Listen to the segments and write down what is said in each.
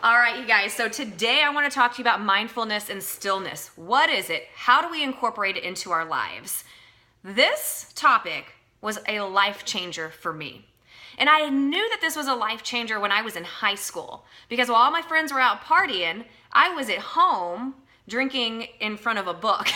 All right, you guys, so today I want to talk to you about mindfulness and stillness. What is it? How do we incorporate it into our lives? This topic was a life changer for me. And I knew that this was a life changer when I was in high school, because while all my friends were out partying, I was at home drinking in front of a book,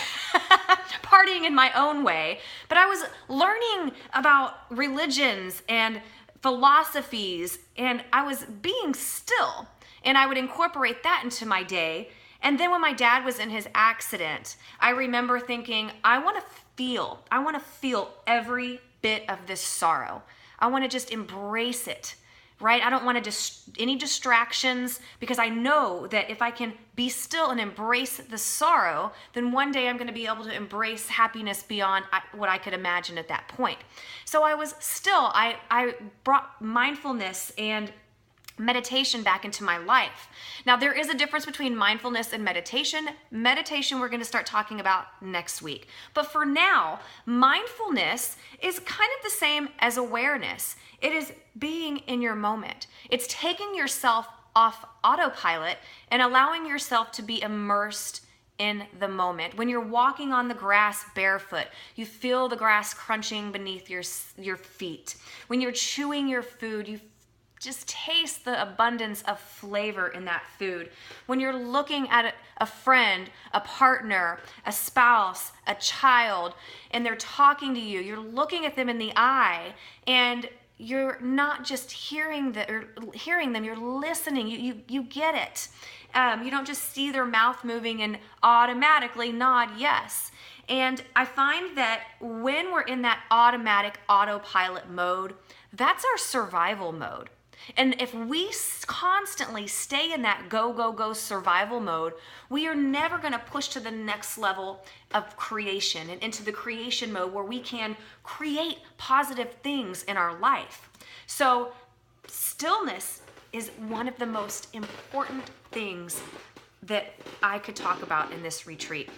partying in my own way. But I was learning about religions and philosophies, and I was being still. And I would incorporate that into my day. And then when my dad was in his accident, I remember thinking, I want to feel every bit of this sorrow. I want to just embrace it, right? I don't want any distractions, because I know that if I can be still and embrace the sorrow, then one day I'm going to be able to embrace happiness beyond what I could imagine at that point. So I was still, I brought mindfulness and meditation back into my life. Now, there is a difference between mindfulness and meditation. Meditation we're going to start talking about next week. But for now, mindfulness is kind of the same as awareness. It is being in your moment. It's taking yourself off autopilot and allowing yourself to be immersed in the moment. When you're walking on the grass barefoot, you feel the grass crunching beneath your feet. When you're chewing your food, you just taste the abundance of flavor in that food. When you're looking at a friend, a partner, a spouse, a child, and they're talking to you, you're looking at them in the eye, and you're not just hearing them, you're listening. You get it. You don't just see their mouth moving and automatically nod yes. And I find that when we're in that autopilot mode, that's our survival mode. And if we constantly stay in that go survival mode, we are never going to push to the next level of creation and into the creation mode where we can create positive things in our life. So stillness is one of the most important things that I could talk about in this retreat.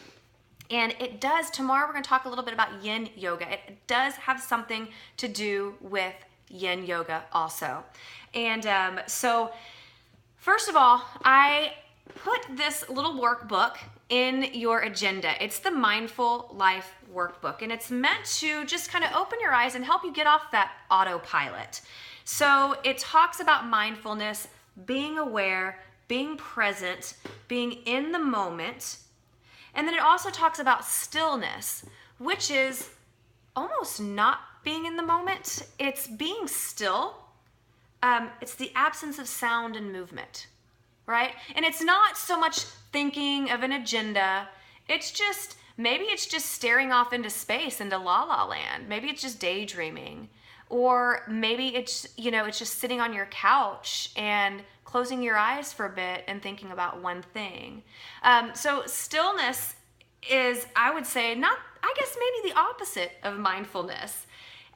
And it does, tomorrow we're going to talk a little bit about yin yoga. It does have something to do with yin yoga also. And so first of all, I put this little workbook in your agenda. It's the Mindful Life Workbook, and it's meant to just kind of open your eyes and help you get off that autopilot. So it talks about mindfulness, being aware, being present, being in the moment. And then it also talks about stillness, which is almost not being in the moment. It's being still. It's the absence of sound and movement, right? And it's not so much thinking of an agenda. Maybe it's just staring off into space, into la la land. Maybe it's just daydreaming. Or maybe it's just sitting on your couch and closing your eyes for a bit and thinking about one thing. So stillness is, I would say, maybe the opposite of mindfulness.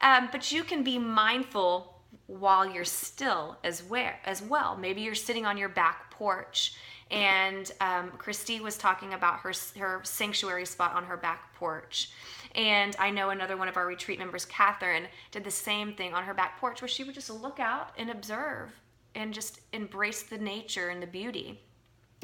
But you can be mindful while you're still as well. Maybe you're sitting on your back porch, and Christy was talking about her sanctuary spot on her back porch. And I know another one of our retreat members, Catherine, did the same thing on her back porch, where she would just look out and observe and just embrace the nature and the beauty.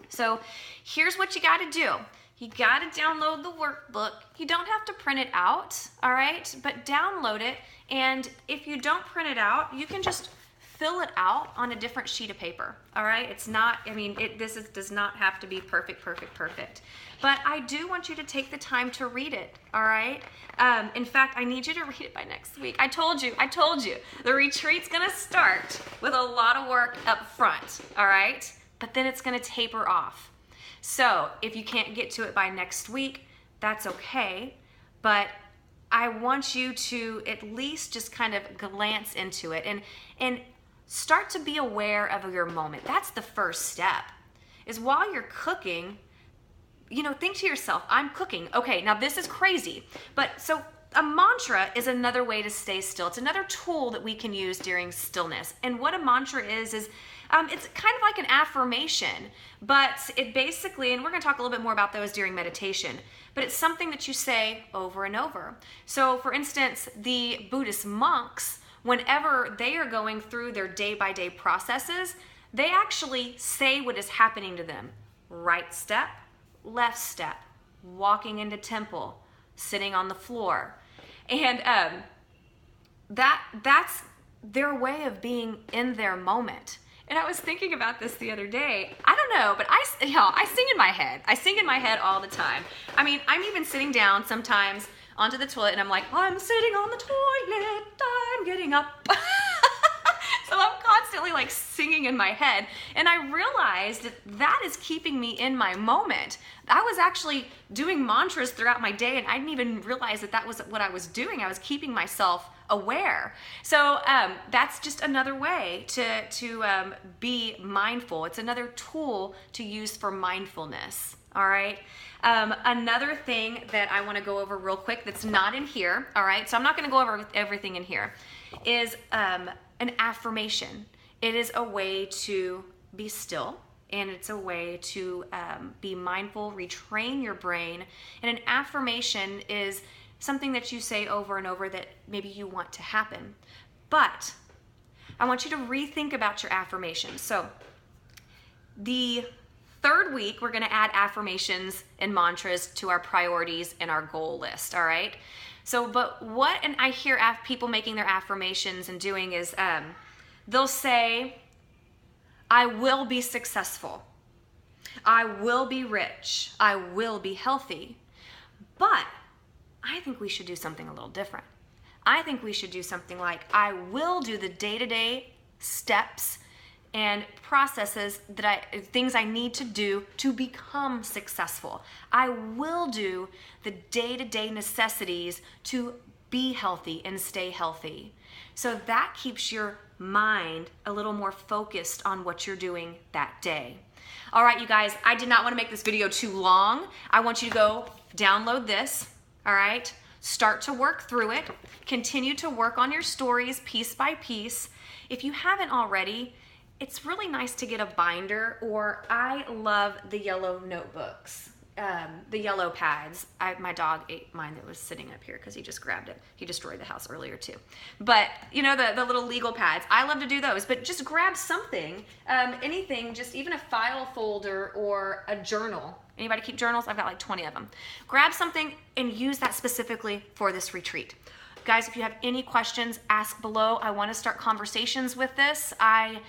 So here's what you got to do. You got to download the workbook. You don't have to print it out, all right? But download it, and if you don't print it out, you can just fill it out on a different sheet of paper, all right? It's not, does not have to be perfect. But I do want you to take the time to read it, all right? In fact, I need you to read it by next week. I told you. The retreat's gonna start with a lot of work up front, all right? But then it's gonna taper off. So if you can't get to it by next week, that's okay. But I want you to at least just kind of glance into it and start to be aware of your moment. That's the first step, is while you're cooking, think to yourself, I'm cooking. Okay, now this is crazy. But so a mantra is another way to stay still. It's another tool that we can use during stillness. And what a mantra is it's kind of like an affirmation, but it basically, and we're going to talk a little bit more about those during meditation, but it's something that you say over and over. So for instance, the Buddhist monks, whenever they are going through their day-by-day processes, they actually say what is happening to them. Right step, left step, walking into temple, sitting on the floor. And that's their way of being in their moment. And I was thinking about this the other day. I don't know, but I sing in my head. I sing in my head all the time. I mean, I'm even sitting down sometimes onto the toilet and I'm like, I'm sitting on the toilet, I'm getting up. So I'm constantly like singing in my head. And I realized that is keeping me in my moment. I was actually doing mantras throughout my day and I didn't even realize that was what I was doing. I was keeping myself aware. So that's just another way to be mindful. It's another tool to use for mindfulness. All right. Another thing that I want to go over real quick that's not in here. All right. So I'm not going to go over everything in here. Is an affirmation. It is a way to be still, and it's a way to be mindful, retrain your brain. And an affirmation is something that you say over and over that maybe you want to happen. But I want you to rethink about your affirmations. So the third week, we're going to add affirmations and mantras to our priorities and our goal list, all right? So, but what, and I hear people making their affirmations and doing is, they'll say, I will be successful. I will be rich. I will be healthy. But I think we should do something a little different. I think we should do something like, I will do the day-to-day steps and processes things I need to do to become successful. I will do the day-to-day necessities to be healthy and stay healthy. So that keeps your mind a little more focused on what you're doing that day. All right, you guys, I did not want to make this video too long. I want you to go download this, all right? Start to work through it. Continue to work on your stories piece by piece. If you haven't already, it's really nice to get a binder, or I love the yellow notebooks, the yellow pads. My dog ate mine that was sitting up here because he just grabbed it. He destroyed the house earlier too. But you know, the little legal pads, I love to do those, but just grab something, anything, just even a file folder or a journal. Anybody keep journals? I've got like 20 of them. Grab something and use that specifically for this retreat. Guys, if you have any questions, ask below. I want to start conversations with this. I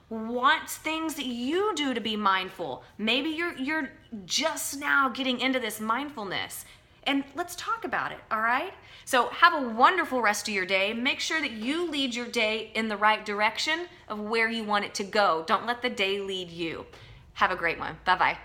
want things that you do to be mindful. Maybe you're just now getting into this mindfulness, and let's talk about it, all right? So have a wonderful rest of your day. Make sure that you lead your day in the right direction of where you want it to go. Don't let the day lead you. Have a great one. Bye-bye.